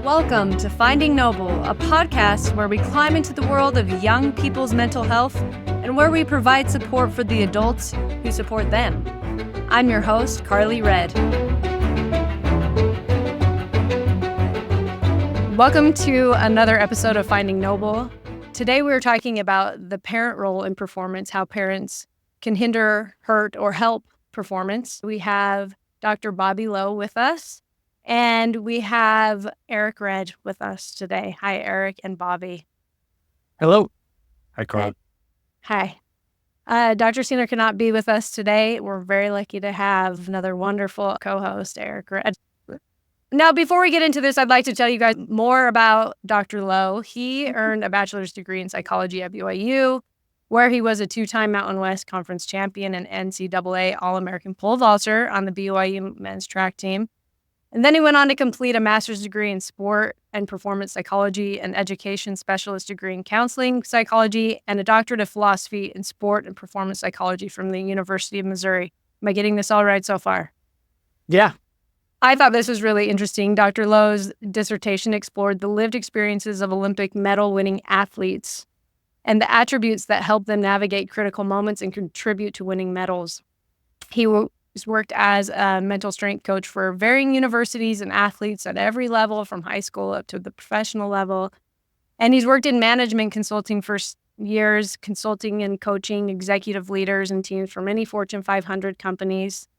Welcome to Finding Noble, a podcast where we climb into the world of young people's mental health and where we provide support for the adults who support them. I'm your host, Carly Red. Welcome to another episode of Finding Noble. Today we're talking about the parent role in performance, how parents can hinder, hurt, or help performance. We have Dr. Bobby Lowe with us. And we have Eric Red with us today. Hi, Eric and Bobby. Hello. Hi, Carl. Hi. Dr. Senior cannot be with us today. We're very lucky to have another wonderful co-host, Eric Red. Now, before we get into this, I'd like to tell you guys more about Dr. Lowe. He earned a bachelor's degree in psychology at BYU, where he was a two-time Mountain West Conference champion and NCAA All-American pole vaulter on the BYU men's track team. And then he went on to complete a master's degree in sport and performance psychology, an education specialist degree in counseling psychology, and a doctorate of philosophy in sport and performance psychology from the University of Missouri. Am I getting this all right so far? Yeah. I thought this was really interesting. Dr. Lowe's dissertation explored the lived experiences of Olympic medal-winning athletes and the attributes that help them navigate critical moments and contribute to winning medals. He worked as a mental strength coach for varying universities and athletes at every level, from high school up to the professional level. And he's worked in management consulting for years, consulting and coaching executive leaders and teams for many Fortune 500 companies.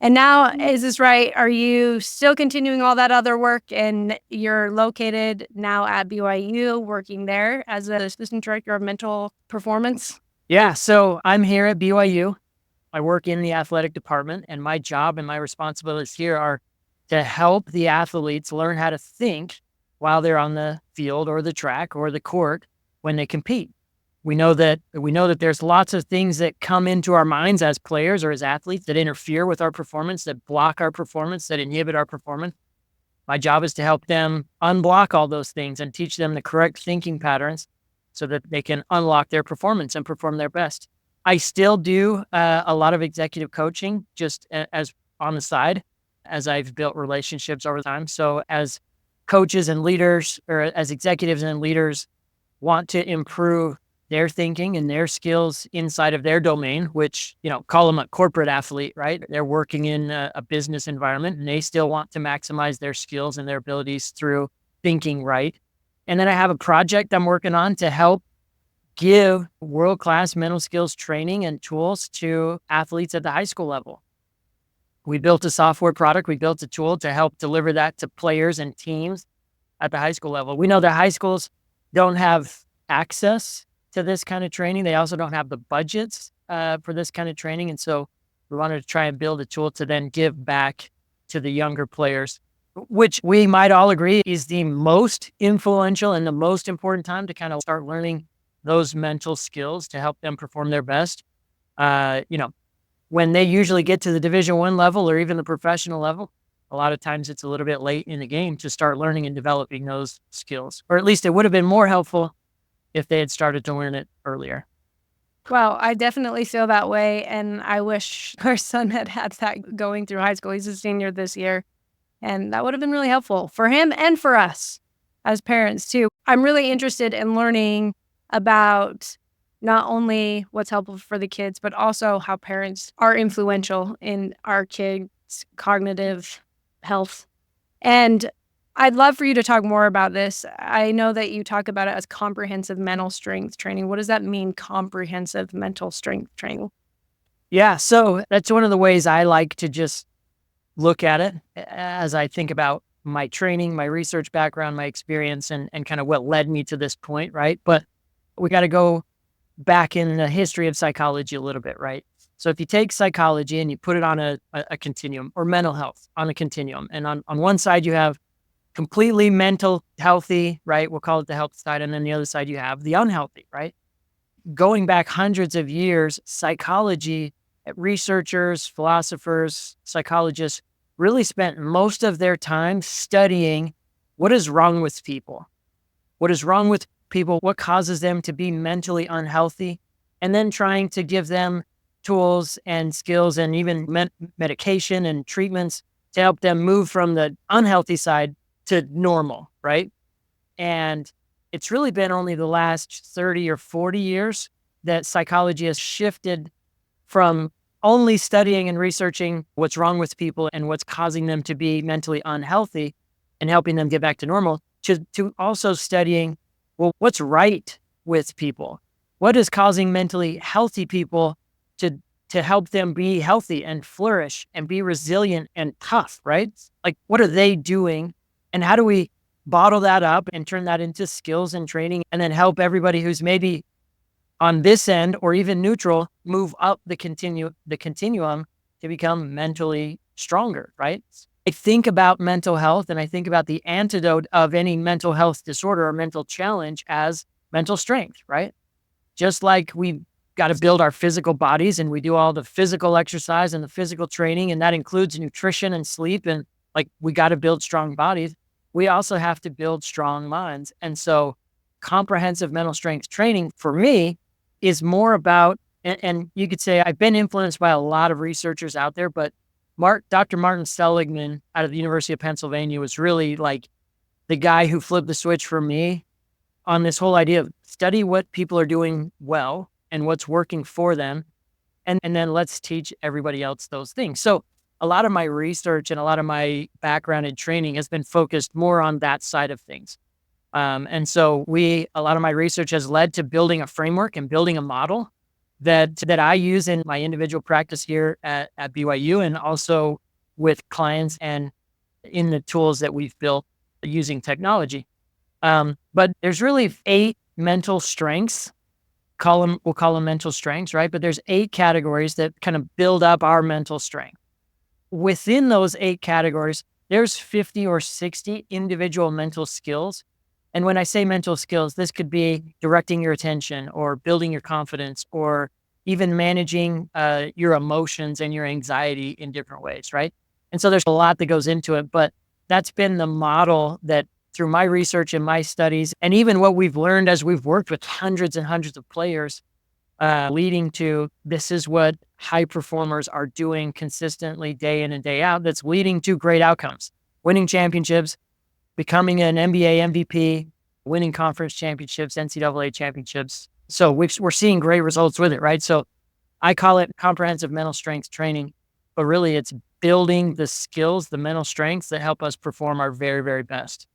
And now, is this right? Are you still continuing all that other work? And you're located now at BYU, working there as an assistant director of mental performance? Yeah. So I'm here at BYU. I work in the athletic department, and my job and my responsibilities here are to help the athletes learn how to think while they're on the field or the track or the court when they compete. We know that there's lots of things that come into our minds as players or as athletes that interfere with our performance, that block our performance, that inhibit our performance. My job is to help them unblock all those things and teach them the correct thinking patterns so that they can unlock their performance and perform their best. I still do a lot of executive coaching just as on the side as I've built relationships over time. So as coaches and leaders, or as executives and leaders want to improve their thinking and their skills inside of their domain, which, call them a corporate athlete, right? They're working in a business environment and they still want to maximize their skills and their abilities through thinking right. And then I have a project I'm working on to help give world-class mental skills training and tools to athletes at the high school level. We built a software product. We built a tool to help deliver that to players and teams at the high school level. We know that high schools don't have access to this kind of training. They also don't have the budgets for this kind of training. And so we wanted to try and build a tool to then give back to the younger players, which we might all agree is the most influential and the most important time to kind of start learning those mental skills to help them perform their best. When they usually get to the Division I level or even the professional level, a lot of times it's a little bit late in the game to start learning and developing those skills, or at least it would have been more helpful if they had started to learn it earlier. Well, I definitely feel that way. And I wish our son had that going through high school. He's a senior this year. And that would have been really helpful for him and for us as parents too. I'm really interested in learning about not only what's helpful for the kids, but also how parents are influential in our kids' cognitive health. And I'd love for you to talk more about this. I know that you talk about it as comprehensive mental strength training. What does that mean, comprehensive mental strength training? Yeah, so that's one of the ways I like to just look at it as I think about my training, my research background, my experience, and kind of what led me to this point, right? But we got to go back in the history of psychology a little bit, right? So if you take psychology and you put it on a continuum, or mental health on a continuum, and on one side you have completely mental healthy, right? We'll call it the health side. And then the other side you have the unhealthy, right? Going back hundreds of years, psychology, researchers, philosophers, psychologists really spent most of their time studying what is wrong with people. What is wrong with people, what causes them to be mentally unhealthy, and then trying to give them tools and skills and even medication and treatments to help them move from the unhealthy side to normal, right? And it's really been only the last 30 or 40 years that psychology has shifted from only studying and researching what's wrong with people and what's causing them to be mentally unhealthy and helping them get back to normal to also studying, well, what's right with people? What is causing mentally healthy people to help them be healthy and flourish and be resilient and tough, right? Like, what are they doing? And how do we bottle that up and turn that into skills and training and then help everybody who's maybe on this end or even neutral move up the continuum to become mentally stronger, right? I think about mental health and I think about the antidote of any mental health disorder or mental challenge as mental strength, right? Just like we got to build our physical bodies and we do all the physical exercise and the physical training, and that includes nutrition and sleep. And like we got to build strong bodies. We also have to build strong minds. And so comprehensive mental strength training for me is more about, and you could say I've been influenced by a lot of researchers out there, but Dr. Martin Seligman out of the University of Pennsylvania was really like the guy who flipped the switch for me on this whole idea of study what people are doing well and what's working for them. And then let's teach everybody else those things. So a lot of my research and a lot of my background in training has been focused more on that side of things. And so a lot of my research has led to building a framework and building a model that I use in my individual practice here at BYU and also with clients and in the tools that we've built using technology. But there's really 8 mental strengths. We'll call them mental strengths, right? But there's 8 categories that kind of build up our mental strength. Within those 8 categories, there's 50 or 60 individual mental skills. And when I say mental skills, this could be directing your attention or building your confidence or even managing your emotions and your anxiety in different ways, right? And so there's a lot that goes into it, but that's been the model that through my research and my studies, and even what we've learned as we've worked with hundreds and hundreds of players, leading to this is what high performers are doing consistently day in and day out. That's leading to great outcomes, winning championships, becoming an NBA MVP, winning conference championships, NCAA championships. So we're seeing great results with it, right? So I call it comprehensive mental strength training, but really it's building the skills, the mental strengths that help us perform our very, very best.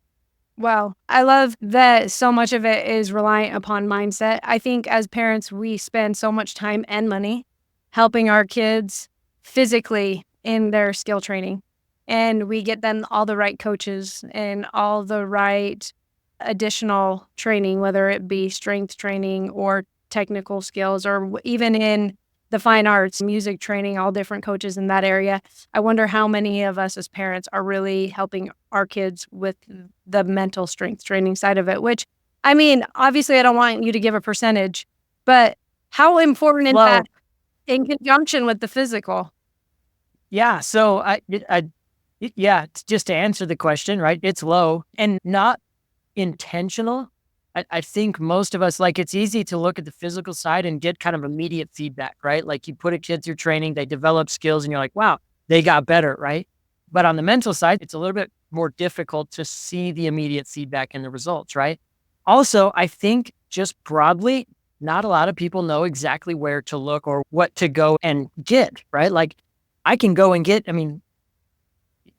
Wow. I love that so much of it is reliant upon mindset. I think as parents, we spend so much time and money helping our kids physically in their skill training. And we get them all the right coaches and all the right additional training, whether it be strength training or technical skills, or even in the fine arts, music training, all different coaches in that area. I wonder how many of us as parents are really helping our kids with the mental strength training side of it, which, I mean, obviously I don't want you to give a percentage, but how important is that in conjunction with the physical? Yeah. So just to answer the question, right? It's low and not intentional. I think most of us, like, it's easy to look at the physical side and get kind of immediate feedback, right? Like you put a kid through training, they develop skills and you're like, wow, they got better, right? But on the mental side, it's a little bit more difficult to see the immediate feedback and the results, right? Also, I think just broadly, not a lot of people know exactly where to look or what to go and get, right? Like I can go and get, I mean,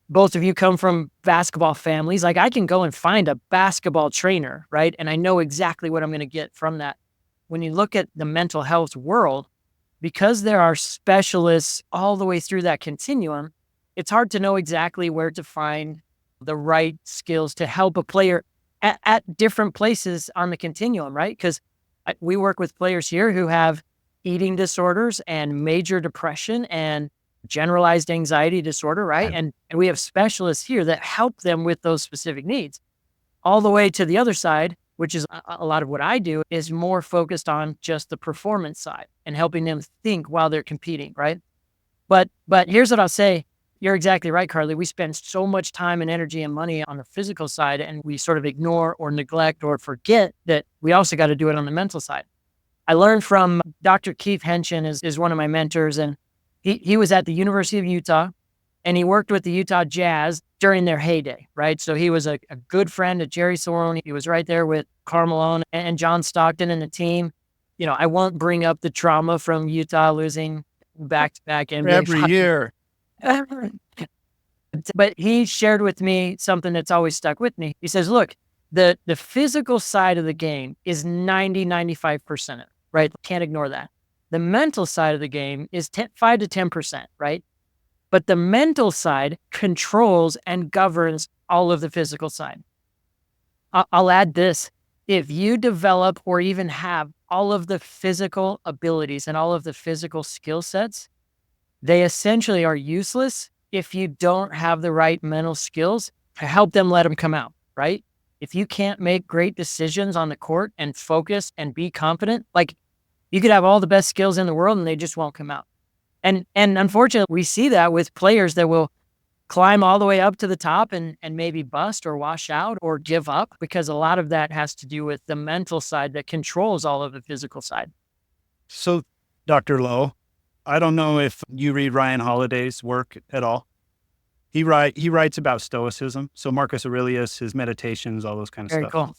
both of you come from basketball families. Like I can go and find a basketball trainer, right? And I know exactly what I'm going to get from that. When you look at the mental health world, because there are specialists all the way through that continuum, it's hard to know exactly where to find the right skills to help a player at different places on the continuum, right? Because we work with players here who have eating disorders and major depression and generalized anxiety disorder, right? And we have specialists here that help them with those specific needs. All the way to the other side, which is a lot of what I do, is more focused on just the performance side and helping them think while they're competing, right? But here's what I'll say. You're exactly right, Carly. We spend so much time and energy and money on the physical side, and we sort of ignore or neglect or forget that we also got to do it on the mental side. I learned from Dr. Keith Henshin is one of my mentors, and he was at the University of Utah. and he worked with the Utah Jazz during their heyday, right? So he was a good friend of Jerry Sorone. He was right there with Karl Malone and John Stockton and the team. I won't bring up the trauma from Utah losing back-to-back NBA every year. But he shared with me something that's always stuck with me. He says, look, the physical side of the game is 95%, right? Can't ignore that. The mental side of the game is 5 to 10%, right? But the mental side controls and governs all of the physical side. I'll add this. If you develop or even have all of the physical abilities and all of the physical skill sets, they essentially are useless if you don't have the right mental skills to help them let them come out, right? If you can't make great decisions on the court and focus and be confident, like you could have all the best skills in the world and they just won't come out. And unfortunately, we see that with players that will climb all the way up to the top and maybe bust or wash out or give up, because a lot of that has to do with the mental side that controls all of the physical side. So, Dr. Lowe, I don't know if you read Ryan Holiday's work at all. He writes about Stoicism. So Marcus Aurelius, his meditations, all those kind of Very stuff. cool.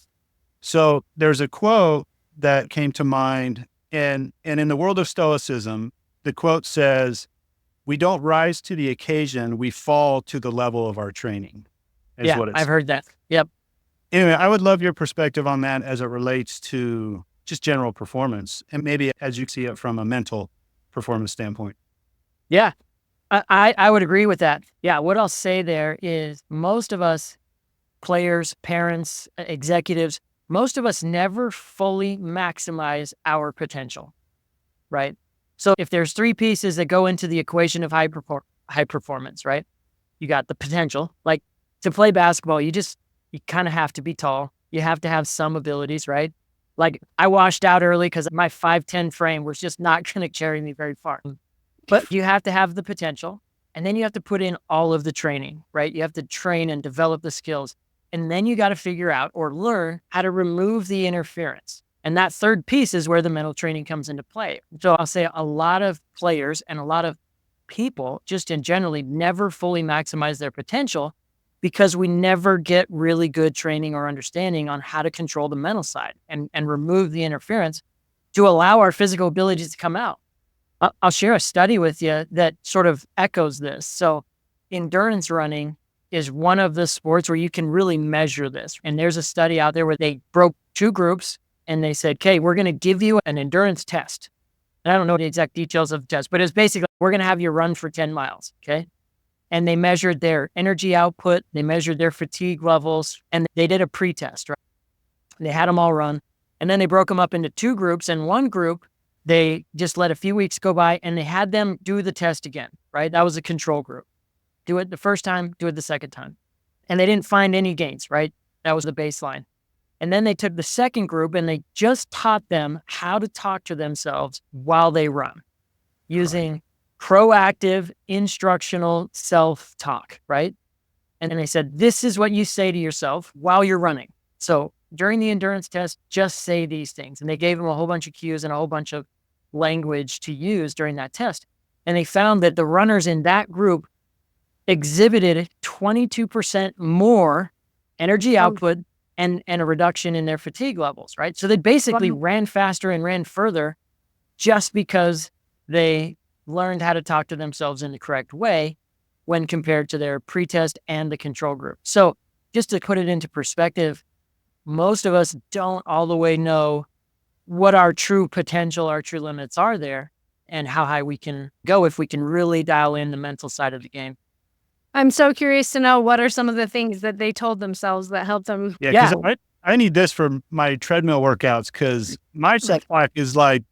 So there's a quote that came to mind, and in the world of Stoicism, the quote says, "We don't rise to the occasion, we fall to the level of our training." Yeah, I've heard that. Yep. Anyway, I would love your perspective on that as it relates to just general performance, and maybe as you see it from a mental performance standpoint. Yeah, I would agree with that. Yeah, what I'll say there is most of us players, parents, executives, most of us never fully maximize our potential, right? So if there's 3 pieces that go into the equation of high performance, right? You got the potential, like to play basketball, you kind of have to be tall. You have to have some abilities, right? Like I washed out early because my 5'10" frame was just not going to carry me very far. But you have to have the potential, and then you have to put in all of the training, right? You have to train and develop the skills. And then you got to figure out or learn how to remove the interference. And that third piece is where the mental training comes into play. So I'll say a lot of players and a lot of people just in generally never fully maximize their potential because we never get really good training or understanding on how to control the mental side and remove the interference to allow our physical abilities to come out. I'll share a study with you that sort of echoes this. So endurance running is one of the sports where you can really measure this. And there's a study out there where they broke 2 groups and they said, okay, we're going to give you an endurance test. And I don't know the exact details of the test, but it's basically, we're going to have you run for 10 miles. Okay. And they measured their energy output. They measured their fatigue levels, and they did a pre-test, right? They had them all run. And then they broke them up into 2 groups. And one group, they just let a few weeks go by and they had them do the test again, right? That was a control group. Do it the first time, do it the second time. And they didn't find any gains, right? That was the baseline. And then they took the second group and they just taught them how to talk to themselves while they run using proactive instructional self-talk, right? And then they said, this is what you say to yourself while you're running. So during the endurance test, just say these things. And they gave them a whole bunch of cues and a whole bunch of language to use during that test. And they found that the runners in that group exhibited 22% more energy output and a reduction in their fatigue levels, right? So they basically ran faster and ran further just because they learned how to talk to themselves in the correct way when compared to their pretest and the control group. So just to put it into perspective, most of us don't all the way know what our true potential, our true limits are there, and how high we can go if we can really dial in the mental side of the game. I'm so curious to know what are some of the things that they told themselves that helped them. Yeah, because I need this for my treadmill workouts because my self-talk is like,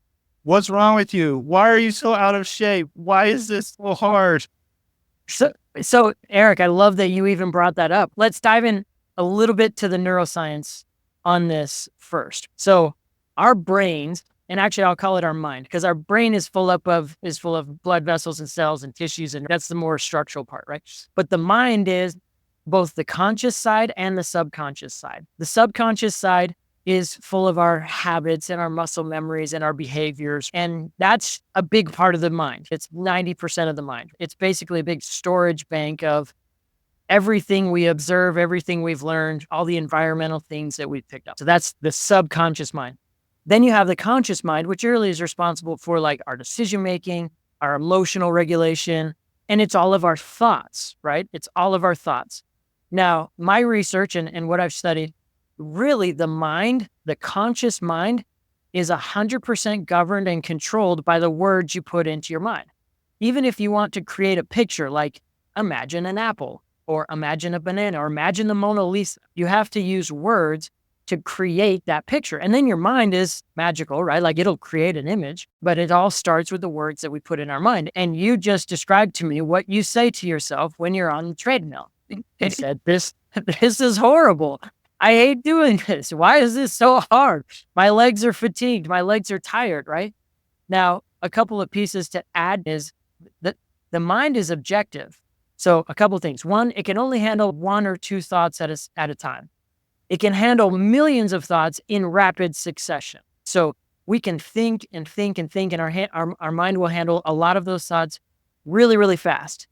what's wrong with you? Why are you so out of shape? Why is this so hard? So Eric, I love that you even brought that up. Let's dive in a little bit to the neuroscience on this first. So our brains, and actually I'll call it our mind, because our brain is full of blood vessels and cells and tissues, and that's the more structural part, right? But the mind is both the conscious side and the subconscious side. The subconscious side is full of our habits and our muscle memories and our behaviors. And that's a big part of the mind. It's 90% of the mind. It's basically a big storage bank of everything we observe, everything we've learned, all the environmental things that we've picked up. So that's the subconscious mind. Then you have the conscious mind, which really is responsible for like our decision making, our emotional regulation, and it's all of our thoughts, right? It's all of our thoughts. Now, my research and what I've studied, really the mind, the conscious mind, is 100% governed and controlled by the words you put into your mind. Even if you want to create a picture like imagine an apple or imagine a banana or imagine the Mona Lisa, you have to use words to create that picture. And then your mind is magical, right? Like it'll create an image, but it all starts with the words that we put in our mind. And you just described to me what you say to yourself when you're on the treadmill. You said, this is horrible. I hate doing this. Why is this so hard? My legs are fatigued. My legs are tired, right? Now, a couple of pieces to add is that the mind is objective. So a couple of things. One, it can only handle one or two thoughts at a time. It can handle millions of thoughts in rapid succession. So we can think and think and think, and our mind will handle a lot of those thoughts really, really fast.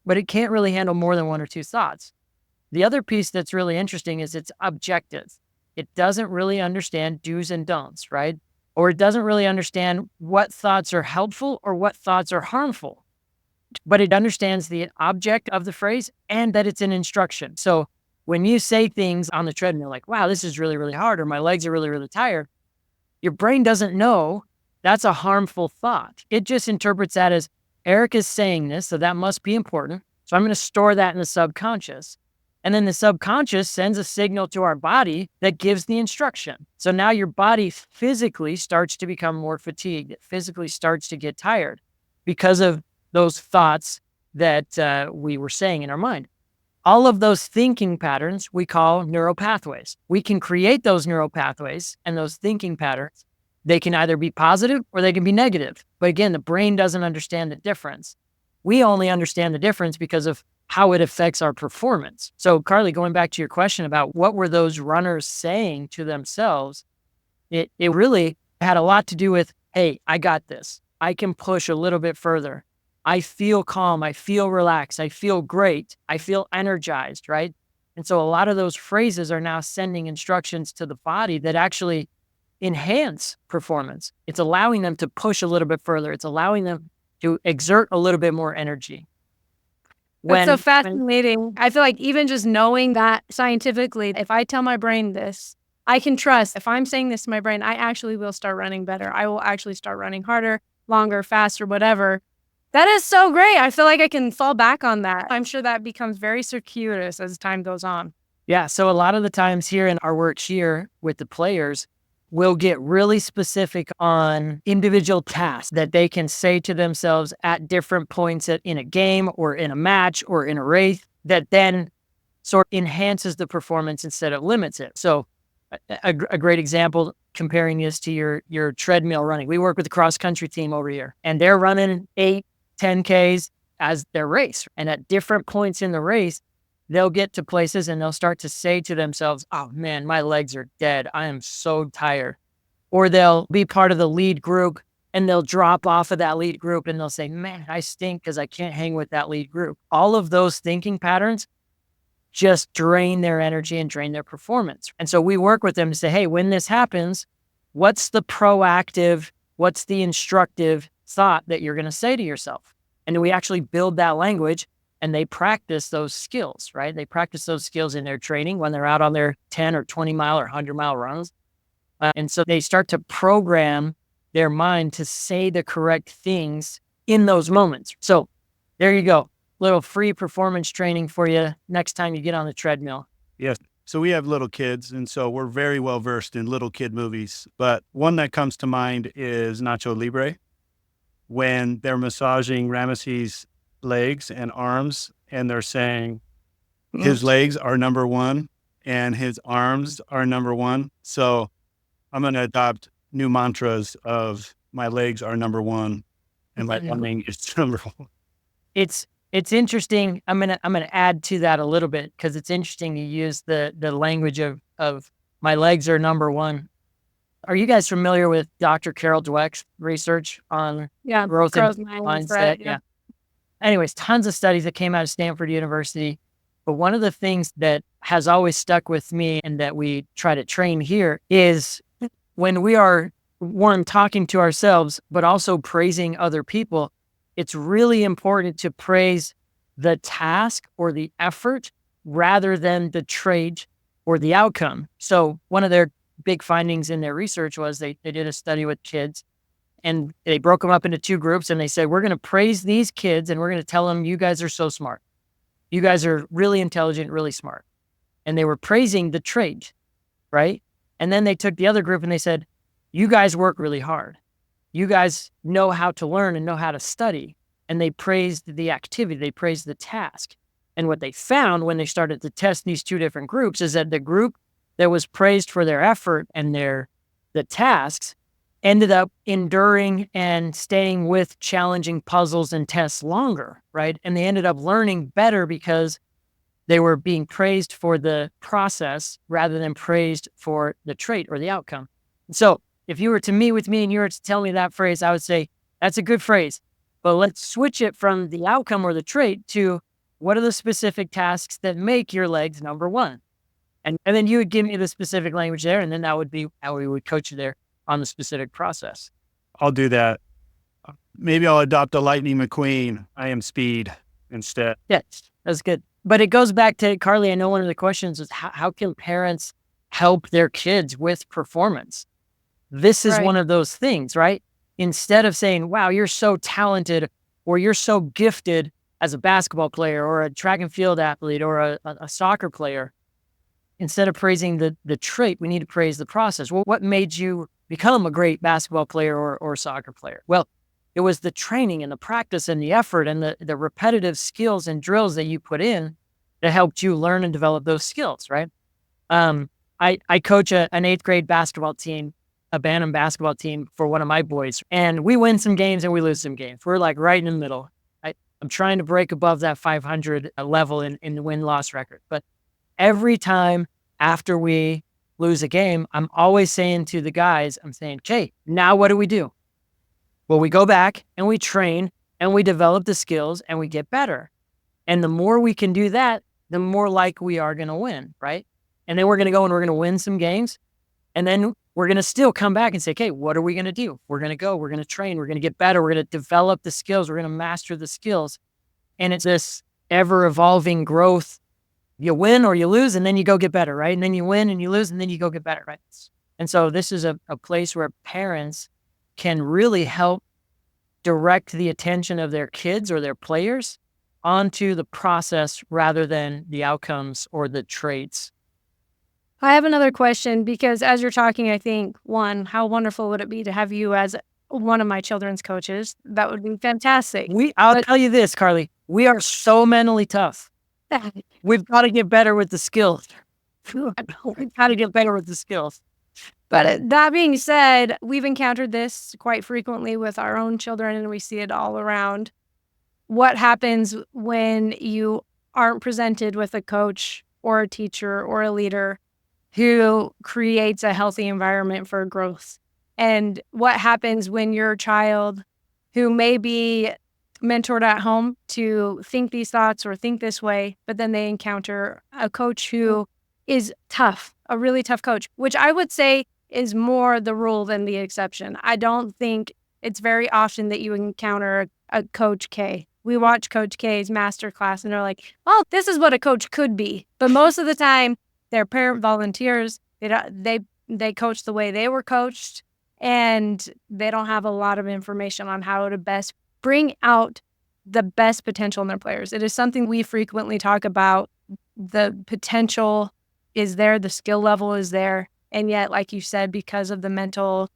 But it can't really handle more than one or two thoughts. The other piece that's really interesting is it's objective. It doesn't really understand do's and don'ts, right? Or it doesn't really understand what thoughts are helpful or what thoughts are harmful. But it understands the object of the phrase and that it's an instruction. So when you say things on the treadmill like, wow, this is really, really hard, or my legs are really, really tired, your brain doesn't know that's a harmful thought. It just interprets that as Eric is saying this, so that must be important. So I'm going to store that in the subconscious. And then the subconscious sends a signal to our body that gives the instruction. So now your body physically starts to become more fatigued. It physically starts to get tired because of those thoughts that we were saying in our mind. All of those thinking patterns we call neural pathways. We can create those neural pathways and those thinking patterns. They can either be positive or they can be negative. But again, the brain doesn't understand the difference. We only understand the difference because of how it affects our performance. So Carly, going back to your question about what were those runners saying to themselves, it really had a lot to do with, hey, I got this. I can push a little bit further. I feel calm. I feel relaxed. I feel great. I feel energized, right? And so a lot of those phrases are now sending instructions to the body that actually enhance performance. It's allowing them to push a little bit further. It's allowing them to exert a little bit more energy. That's so fascinating. I feel like even just knowing that scientifically, if I tell my brain this, I can trust if I'm saying this to my brain, I actually will start running better. I will actually start running harder, longer, faster, whatever. That is so great. I feel like I can fall back on that. I'm sure that becomes very circuitous as time goes on. Yeah. So a lot of the times here in our work here with the players, we'll get really specific on individual tasks that they can say to themselves at different points in a game or in a match or in a race that then sort of enhances the performance instead of limits it. So a great example, comparing this to your treadmill running. We work with the cross country team over here, and they're running 8, 10Ks as their race. And at different points in the race, they'll get to places and they'll start to say to themselves, oh man, my legs are dead. I am so tired. Or they'll be part of the lead group and they'll drop off of that lead group and they'll say, man, I stink because I can't hang with that lead group. All of those thinking patterns just drain their energy and drain their performance. And so we work with them to say, hey, when this happens, what's the proactive, what's the instructive thought that you're going to say to yourself? And we actually build that language. And they practice those skills, right? They practice those skills in their training when they're out on their 10 or 20 mile or 100-mile runs. And so they start to program their mind to say the correct things in those moments. So there you go. Little free performance training for you next time you get on the treadmill. Yes. So we have little kids, and so we're very well versed in little kid movies. But one that comes to mind is Nacho Libre, when they're massaging Ramesses' legs and arms, and they're saying his legs are number one and his arms are number one. So I'm going to adopt new mantras of my legs are number one and my running is number one. It's interesting. I'm gonna add to that a little bit because it's interesting you use the language of My legs are number one. Are you guys familiar with Dr. Carol Dweck's research on Yeah, growth and growth mindset. mindset? Yeah. Anyways, tons of studies that came out of Stanford University. But one of the things that has always stuck with me and that we try to train here is when we are, one, talking to ourselves, but also praising other people, it's really important to praise the task or the effort rather than the trait or the outcome. So one of their big findings in their research was they did a study with kids and they broke them up into two groups and they said, we're going to praise these kids and we're going to tell them, you guys are so smart. You guys are really intelligent, really smart. And they were praising the trait, right? And then they took the other group and they said, you guys work really hard. You guys know how to learn and know how to study. And they praised the activity, they praised the task. And what they found when they started to test these two different groups is that the group that was praised for their effort and the tasks ended up enduring and staying with challenging puzzles and tests longer, right? And they ended up learning better because they were being praised for the process rather than praised for the trait or the outcome. So if you were to meet with me and you were to tell me that phrase, I would say, that's a good phrase, but let's switch it from the outcome or the trait to what are the specific tasks that make your legs number one? And then you would give me the specific language there, and then that would be how we would coach you there on the specific process. I'll do that. Maybe I'll adopt a Lightning McQueen. I am speed instead. Yes, that's good. But it goes back to, Carly, I know one of the questions is how can parents help their kids with performance? This is one of those things, right? Instead of saying, wow, you're so talented or you're so gifted as a basketball player or a track and field athlete or a soccer player, instead of praising the trait, we need to praise the process. Well, what made you become a great basketball player or soccer player? Well, it was the training and the practice and the effort and the repetitive skills and drills that you put in that helped you learn and develop those skills, right? I coach an 8th grade basketball team, a Bantam basketball team for one of my boys. And we win some games and we lose some games. We're like right in the middle. I'm trying to break above that 500 level in the win-loss record. But every time after we lose a game, I'm always saying to the guys, I'm saying, okay, now what do? Well, we go back and we train and we develop the skills and we get better. And the more we can do that, the more like we are going to win, right? And then we're going to go and we're going to win some games. And then we're going to still come back and say, okay, what are we going to do? We're going to go, we're going to train, we're going to get better, we're going to develop the skills, we're going to master the skills. And it's this ever evolving growth. You win or you lose, and then you go get better, right? And then you win and you lose, and then you go get better, right? And so this is a place where parents can really help direct the attention of their kids or their players onto the process rather than the outcomes or the traits. I have another question because as you're talking, I think, one, how wonderful would it be to have you as one of my children's coaches? That would be fantastic. I'll tell you this, Carly, we are so mentally tough. We've got to get better with the skills. We've got to get better with the skills. But that being said, we've encountered this quite frequently with our own children and we see it all around. What happens when you aren't presented with a coach or a teacher or a leader who creates a healthy environment for growth? And what happens when your child, who may be mentored at home to think these thoughts or think this way, but then they encounter a coach who is tough, a really tough coach, which I would say is more the rule than the exception. I don't think it's very often that you encounter a Coach K. We watch Coach K's masterclass and they're like, oh, this is what a coach could be. But most of the time, they're parent volunteers. They coach the way they were coached, and they don't have a lot of information on how to best bring out the best potential in their players. It is something we frequently talk about. The potential is there, the skill level is there, and yet, like you said, because of the mental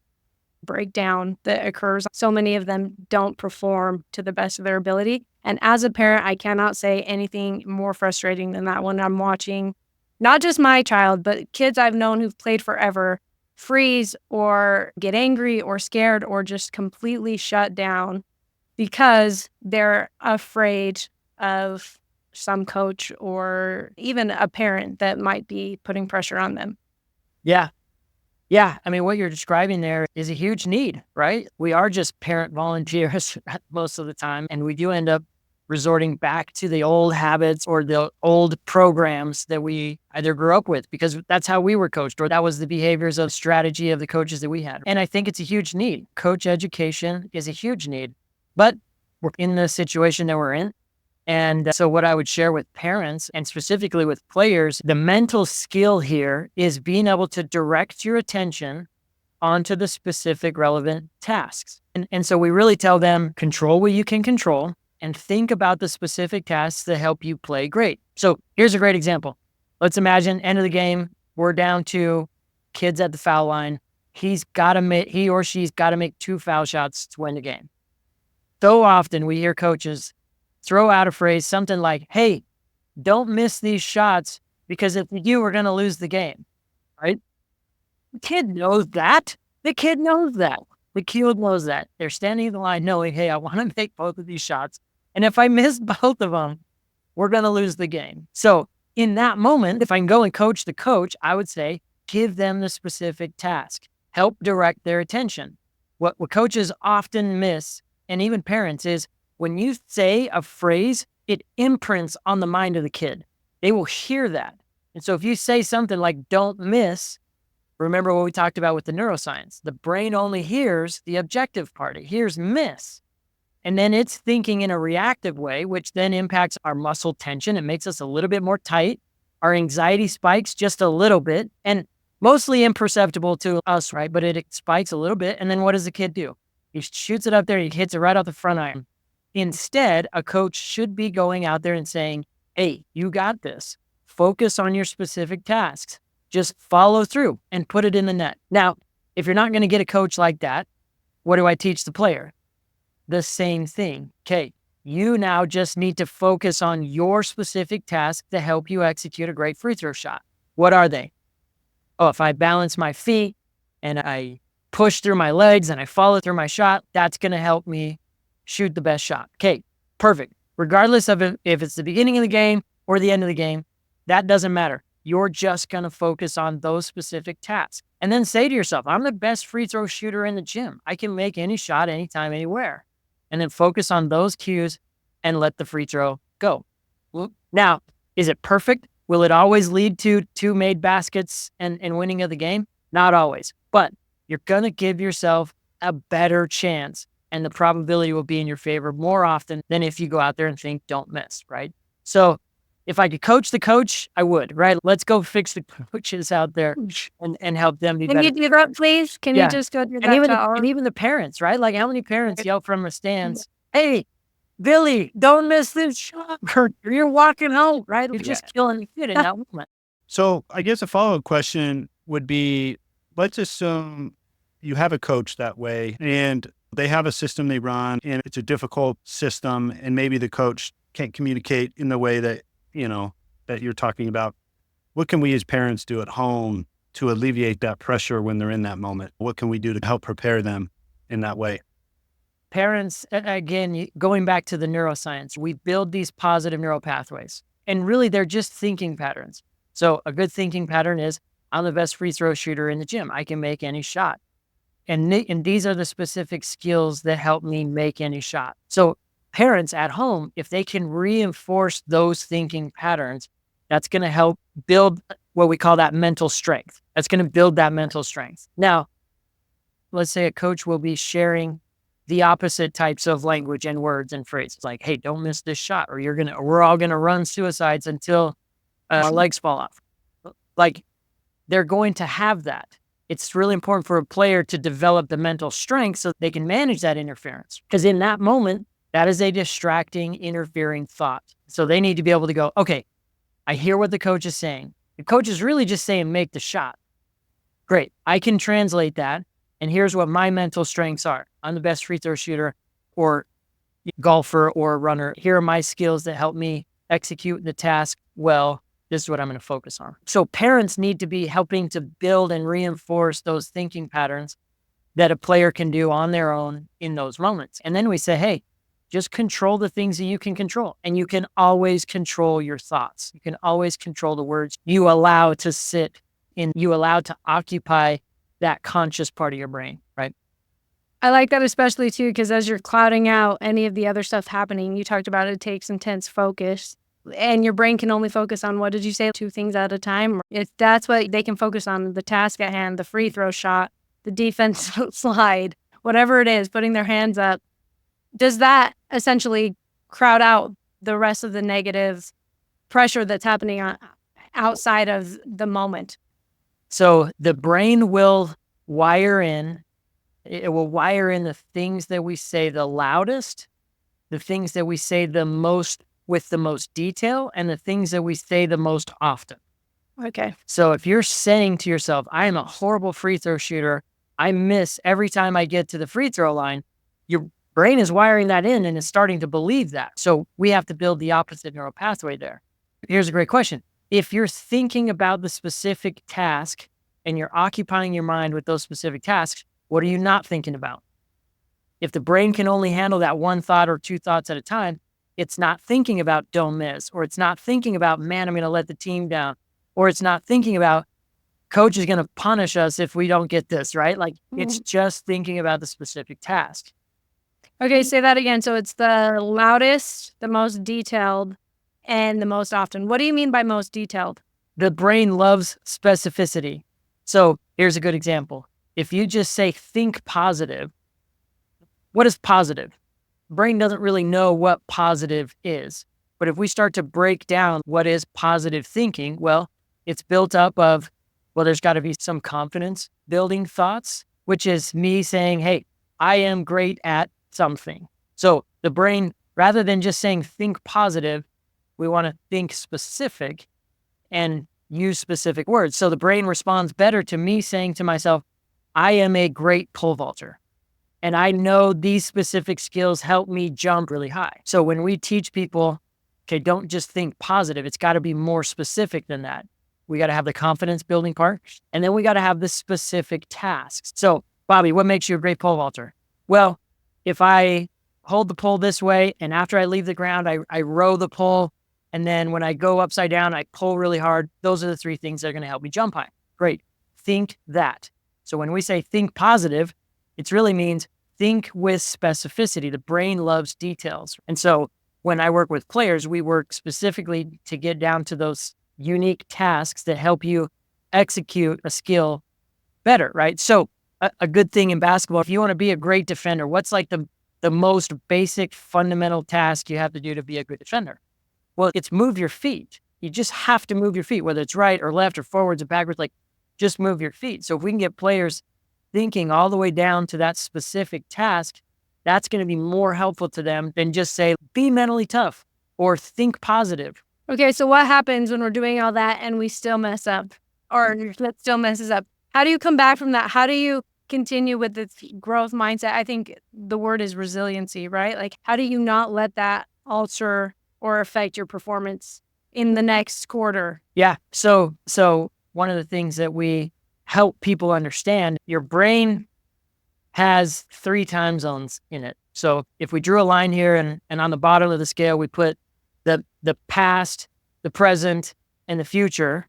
breakdown that occurs, so many of them don't perform to the best of their ability. And as a parent, I cannot say anything more frustrating than that when I'm watching not just my child, but kids I've known who've played forever freeze or get angry or scared or just completely shut down because they're afraid of some coach or even a parent that might be putting pressure on them. Yeah. Yeah. I mean, what you're describing there is a huge need, right? We are just parent volunteers most of the time, and we do end up resorting back to the old habits or the old programs that we either grew up with because that's how we were coached, or that was the behaviors of strategy of the coaches that we had. And I think it's a huge need. Coach education is a huge need, but we're in the situation that we're in. And so, what I would share with parents and specifically with players, the mental skill here is being able to direct your attention onto the specific relevant tasks. And so, we really tell them control what you can control and think about the specific tasks that help you play great. So, here's a great example. Let's imagine end of the game, we're down to kids at the foul line. He or she's got to make 2 foul shots to win the game. So often we hear coaches throw out a phrase, something like, hey, don't miss these shots because if you do, we're going to lose the game, right? The kid knows that. The kid knows that. The kid knows that. They're standing in the line knowing, hey, I want to make both of these shots. And if I miss both of them, we're going to lose the game. So in that moment, if I can go and coach the coach, I would say, give them the specific task. Help direct their attention. What coaches often miss, and even parents, is when you say a phrase, it imprints on the mind of the kid. They will hear that. And so if you say something like, don't miss, remember what we talked about with the neuroscience. The brain only hears the objective part. It hears miss. And then it's thinking in a reactive way, which then impacts our muscle tension. It makes us a little bit more tight. Our anxiety spikes just a little bit and mostly imperceptible to us, right? But it spikes a little bit. And then what does the kid do? He shoots it up there. He hits it right off the front iron. Instead, a coach should be going out there and saying, hey, you got this. Focus on your specific tasks. Just follow through and put it in the net. Now, if you're not going to get a coach like that, what do I teach the player? The same thing. Okay, you now just need to focus on your specific task to help you execute a great free throw shot. What are they? Oh, if I balance my feet and I push through my legs and I follow through my shot, that's going to help me shoot the best shot. Okay, perfect. Regardless of if it's the beginning of the game or the end of the game, that doesn't matter. You're just going to focus on those specific tasks. And then say to yourself, I'm the best free throw shooter in the gym. I can make any shot, anytime, anywhere. And then focus on those cues and let the free throw go. Now, is it perfect? Will it always lead to 2 made baskets and winning of the game? Not always. But you're going to give yourself a better chance. And the probability will be in your favor more often than if you go out there and think, don't miss, right? So if I could coach the coach, I would, right? Let's go fix the coaches out there and help them be better. Can you do that, please? Can you just go do that and even the parents, right? Like how many parents yell from the stands, hey, Billy, don't miss this shot. You're walking home, right? You're just killing the kid in that moment. So I guess a follow-up question would be, let's assume you have a coach that way and they have a system they run and it's a difficult system and maybe the coach can't communicate in the way that, that you're talking about. What can we as parents do at home to alleviate that pressure when they're in that moment? What can we do to help prepare them in that way? Parents, again, going back to the neuroscience, we build these positive neural pathways and really they're just thinking patterns. So a good thinking pattern is, I'm the best free throw shooter in the gym. I can make any shot. And these are the specific skills that help me make any shot. So parents at home, if they can reinforce those thinking patterns, that's going to help build what we call that mental strength. That's going to build that mental strength. Now, let's say a coach will be sharing the opposite types of language and words and phrases like, hey, don't miss this shot, or we're all going to run suicides until our legs fall off. Like, they're going to have that. It's really important for a player to develop the mental strength so they can manage that interference. Because in that moment, that is a distracting, interfering thought. So they need to be able to go, okay, I hear what the coach is saying. The coach is really just saying, make the shot. Great. I can translate that. And here's what my mental strengths are. I'm the best free throw shooter or golfer or runner. Here are my skills that help me execute the task well. This is what I'm going to focus on. So parents need to be helping to build and reinforce those thinking patterns that a player can do on their own in those moments. And then we say, hey, just control the things that you can control. And you can always control your thoughts. You can always control the words you allow to sit and you allowed to occupy that conscious part of your brain, right? I like that especially too, because as you're clouding out any of the other stuff happening, you talked about it takes intense focus and your brain can only focus on, what did you say, 2 things at a time? If that's what they can focus on, the task at hand, the free throw shot, the defense slide, whatever it is, putting their hands up, does that essentially crowd out the rest of the negative pressure that's happening outside of the moment? So the brain will wire in, it will wire in the things that we say the loudest, the things that we say the most with the most detail, and the things that we say the most often. Okay. So if you're saying to yourself, I am a horrible free throw shooter, I miss every time I get to the free throw line, your brain is wiring that in and is starting to believe that. So we have to build the opposite neural pathway there. Here's a great question. If you're thinking about the specific task and you're occupying your mind with those specific tasks, what are you not thinking about? If the brain can only handle that one thought or 2 thoughts at a time, it's not thinking about don't miss, or it's not thinking about, man, I'm going to let the team down, or it's not thinking about coach is going to punish us if we don't get this, right? Like it's just thinking about the specific task. Okay, say that again. So it's the loudest, the most detailed, and the most often. What do you mean by most detailed? The brain loves specificity. So here's a good example. If you just say think positive, what is positive? Brain doesn't really know what positive is. But if we start to break down what is positive thinking, well, it's built up of, well, there's got to be some confidence building thoughts, which is me saying, hey, I am great at something. So the brain, rather than just saying think positive, we want to think specific and use specific words. So the brain responds better to me saying to myself, I am a great pole vaulter. And I know these specific skills help me jump really high. So when we teach people, okay, don't just think positive, it's got to be more specific than that. We got to have the confidence building part, and then we got to have the specific tasks. So, Bobby, what makes you a great pole vaulter? Well, if I hold the pole this way, and after I leave the ground, I row the pole, and then when I go upside down, I pull really hard. Those are the 3 things that are going to help me jump high. Great. Think that. So when we say think positive, it really means think with specificity. The brain loves details. And so when I work with players, we work specifically to get down to those unique tasks that help you execute a skill better, right? So a good thing in basketball, if you want to be a great defender, what's like the most basic fundamental task you have to do to be a good defender? Well, it's move your feet. You just have to move your feet, whether it's right or left or forwards or backwards, like just move your feet. So if we can get players thinking all the way down to that specific task, that's going to be more helpful to them than just say, be mentally tough or think positive. Okay, so what happens when we're doing all that and we still mess up, or that still messes up? How do you come back from that? How do you continue with this growth mindset? I think the word is resiliency, right? Like, how do you not let that alter or affect your performance in the next quarter? Yeah. So one of the things that we help people understand, your brain has 3 time zones in it. So if we drew a line here and on the bottom of the scale, we put the past, the present, and the future,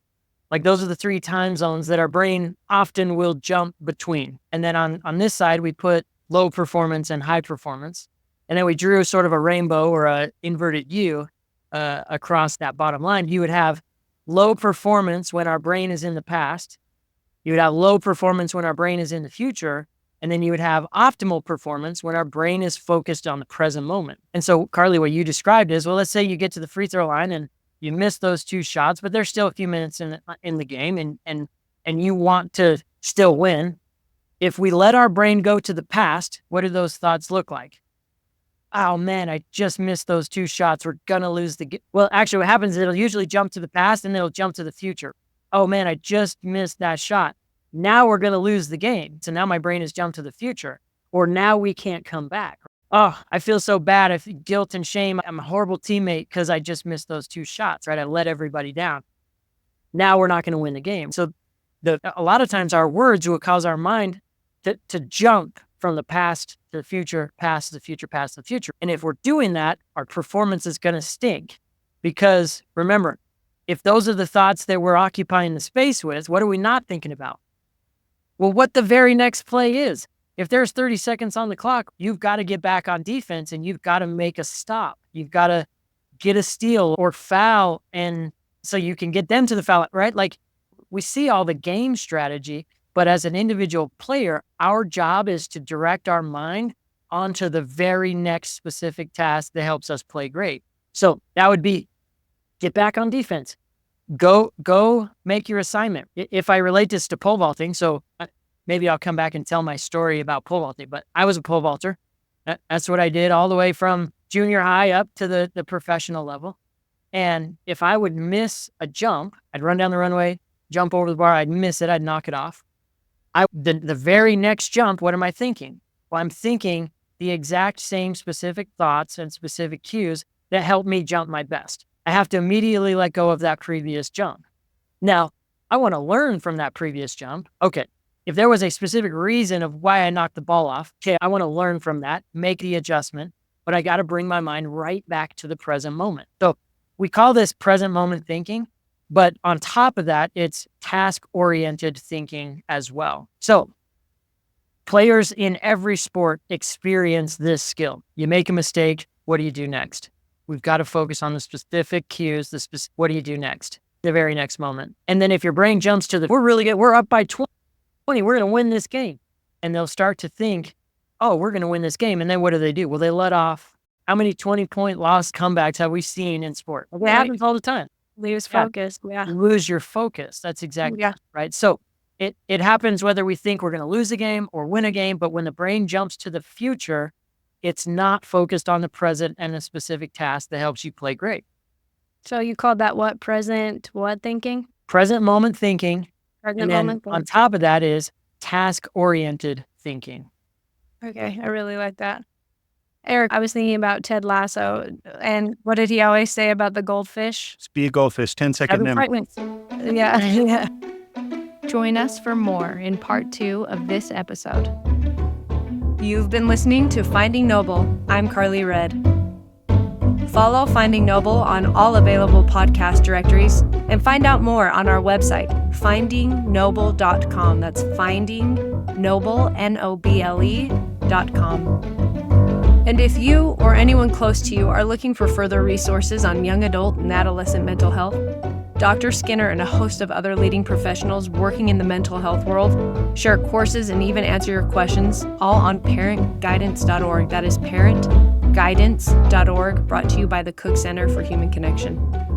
like those are the 3 time zones that our brain often will jump between. And then on this side, we put low performance and high performance. And then we drew sort of a rainbow or a inverted U across that bottom line. You would have low performance when our brain is in the past. You would have low performance when our brain is in the future. And then you would have optimal performance when our brain is focused on the present moment. And so, Carly, what you described is, well, let's say you get to the free throw line and you miss those 2 shots, but there's still a few minutes in the game and you want to still win. If we let our brain go to the past, what do those thoughts look like? Oh man, I just missed those 2 shots. We're going to lose the game. Well, actually what happens is it'll usually jump to the past and then it'll jump to the future. Oh man, I just missed that shot. Now we're going to lose the game. So now my brain has jumped to the future, or now we can't come back. Oh, I feel so bad. I feel guilt and shame. I'm a horrible teammate because I just missed those 2 shots, right? I let everybody down. Now we're not going to win the game. So a lot of times our words will cause our mind to jump from the past to the future, past to the future, past to the future. And if we're doing that, our performance is going to stink because remember, if those are the thoughts that we're occupying the space with, what are we not thinking about? Well, what the very next play is. If there's 30 seconds on the clock, you've got to get back on defense and you've got to make a stop. You've got to get a steal or foul, and so you can get them to the foul, right? Like, we see all the game strategy, but as an individual player, our job is to direct our mind onto the very next specific task that helps us play great. So that would be get back on defense. Go make your assignment. If I relate this to pole vaulting, so maybe I'll come back and tell my story about pole vaulting, but I was a pole vaulter. That's what I did all the way from junior high up to the professional level. And if I would miss a jump, I'd run down the runway, jump over the bar, I'd miss it, I'd knock it off. The very next jump, what am I thinking? Well, I'm thinking the exact same specific thoughts and specific cues that help me jump my best. I have to immediately let go of that previous jump. Now, I want to learn from that previous jump. Okay, if there was a specific reason of why I knocked the ball off, okay, I want to learn from that, make the adjustment, but I got to bring my mind right back to the present moment. So we call this present moment thinking, but on top of that, it's task-oriented thinking as well. So players in every sport experience this skill. You make a mistake, what do you do next? We've got to focus on the specific cues, what do you do next? The very next moment. And then if your brain jumps to we're really good, we're up by 20, we're going to win this game. And they'll start to think, oh, we're going to win this game. And then what do? Well, they let off. How many 20-point loss comebacks have we seen in sport? It happens all the time. Lose focus. Yeah. Lose your focus. That's exactly right. So it happens whether we think we're going to lose a game or win a game, but when the brain jumps to the future, it's not focused on the present and a specific task that helps you play great. So you called that what? Present what thinking? Present moment thinking. Present moment thinking. On top of that is task-oriented thinking. Okay, I really like that. Eric, I was thinking about Ted Lasso, and what did he always say about the goldfish? Just be a goldfish, 10-second nimble. Yeah. Join us for more in part 2 of this episode. You've been listening to Finding Noble. I'm Carly Red. Follow Finding Noble on all available podcast directories and find out more on our website, findingnoble.com. That's findingnoble, Noble.com. And if you or anyone close to you are looking for further resources on young adult and adolescent mental health, Dr. Skinner and a host of other leading professionals working in the mental health world share courses and even answer your questions, all on parentguidance.org. That is parentguidance.org, brought to you by the Cook Center for Human Connection.